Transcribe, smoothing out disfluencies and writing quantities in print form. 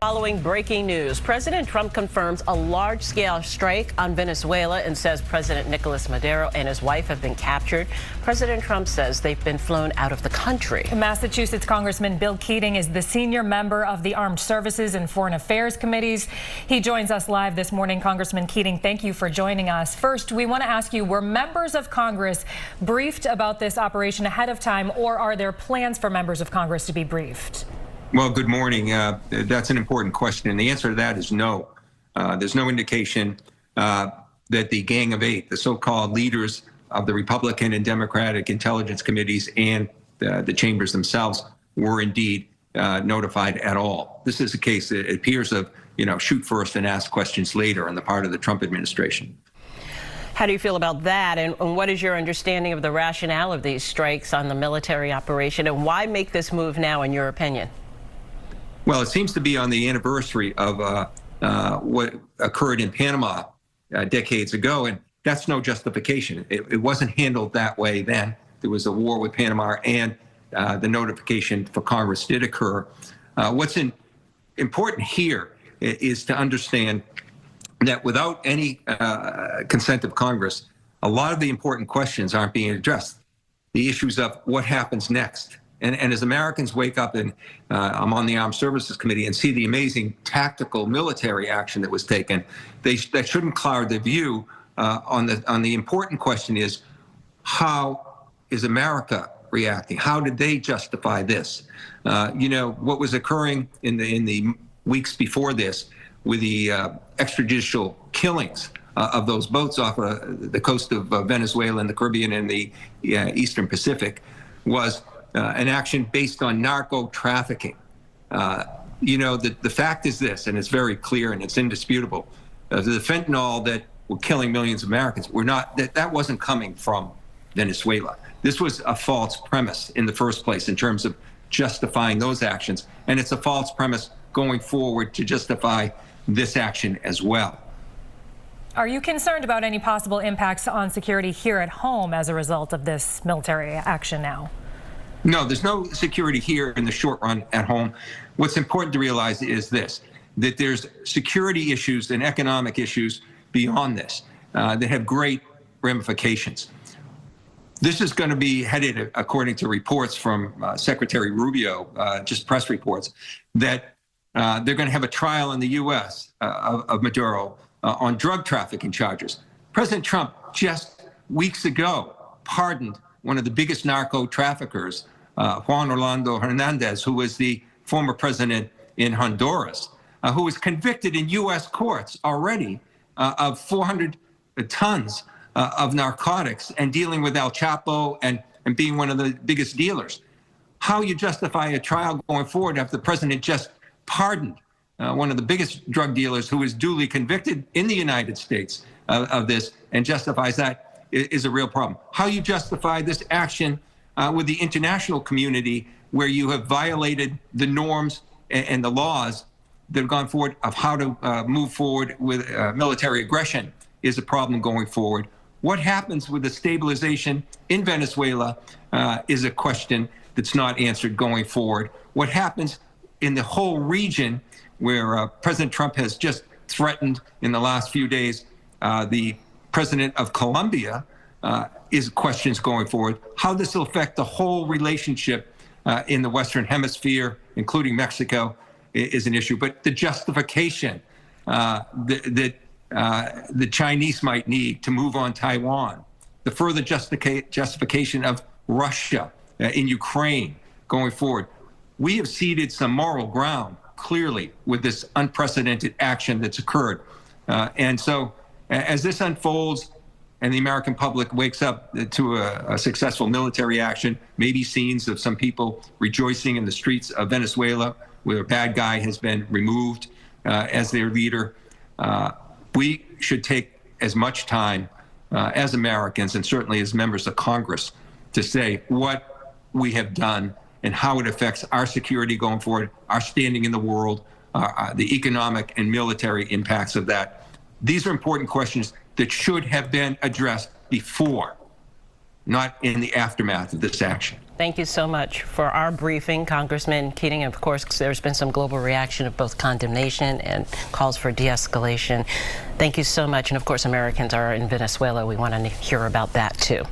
Following breaking news, President Trump confirms a large-scale strike on Venezuela and says President Nicolas Maduro and his wife have been captured. President Trump says they've been flown out of the country. Massachusetts Congressman Bill Keating is the senior member of the Armed Services and Foreign Affairs Committees. He joins us live this morning. Congressman Keating, thank you for joining us. First, we want to ask you, were members of Congress briefed about this operation ahead of time, or are there plans for members of Congress to be briefed? Well, good morning. That's an important question, and the answer to that is no. There's no indication that the Gang of Eight, the so-called leaders of the Republican and Democratic intelligence committees and the chambers themselves were indeed notified at all. This is a case, it appears, of, shoot first and ask questions later on the part of the Trump administration. How do you feel about that? And what is your understanding of the rationale of these strikes on the military operation? And why make this move now, in your opinion? Well, it seems to be on the anniversary of what occurred in Panama decades ago, and that's no justification. It wasn't handled that way then. There was a war with Panama, and the notification for Congress did occur. What's important here is to understand that without any consent of Congress, a lot of the important questions aren't being addressed. The issues of what happens next. And as Americans wake up, and I'm on the Armed Services Committee, and see the amazing tactical military action that was taken, that shouldn't cloud the view on the important question is, how is America reacting? How did they justify this? What was occurring in the weeks before this with the extrajudicial killings of those boats off the coast of Venezuela and the Caribbean and the Eastern Pacific was an action based on narco trafficking. The fact is this, and it's very clear and it's indisputable. The fentanyl that were killing millions of Americans that wasn't coming from Venezuela. This was a false premise in the first place in terms of justifying those actions. And it's a false premise going forward to justify this action as well. Are you concerned about any possible impacts on security here at home as a result of this military action now? No, there's no security here in the short run at home. What's important to realize is this, that there's security issues and economic issues beyond this that have great ramifications. This is going to be headed, according to reports from Secretary Rubio, just press reports, that they're going to have a trial in the U.S. Of Maduro on drug trafficking charges. President Trump just weeks ago pardoned one of the biggest narco traffickers, Juan Orlando Hernandez, who was the former president in Honduras, who was convicted in U.S. courts already of 400 tons of narcotics and dealing with El Chapo and being one of the biggest dealers. How you justify a trial going forward after the president just pardoned one of the biggest drug dealers who is duly convicted in the United States of this and justifies that is a real problem. How you justify this action with the international community where you have violated the norms and the laws that have gone forward of how to move forward with military aggression is a problem going forward. What happens with the stabilization in Venezuela is a question that's not answered going forward. What happens in the whole region where President Trump has just threatened in the last few days the president of Colombia is questions going forward. How this will affect the whole relationship in the Western Hemisphere, including Mexico, is an issue. But the justification that the Chinese might need to move on Taiwan, the further justification of Russia in Ukraine going forward. We have ceded some moral ground, clearly, with this unprecedented action that's occurred. And so as this unfolds and the American public wakes up to a successful military action, maybe scenes of some people rejoicing in the streets of Venezuela where a bad guy has been removed as their leader, we should take as much time as Americans and certainly as members of Congress to say what we have done and how it affects our security going forward, our standing in the world, the economic and military impacts of that. These are important questions that should have been addressed before not in the aftermath of this action. Thank you so much for our briefing, Congressman Keating. Of course, there's been some global reaction of both condemnation and calls for de-escalation. Thank you so much. And of course, Americans are in Venezuela. We want to hear about that too.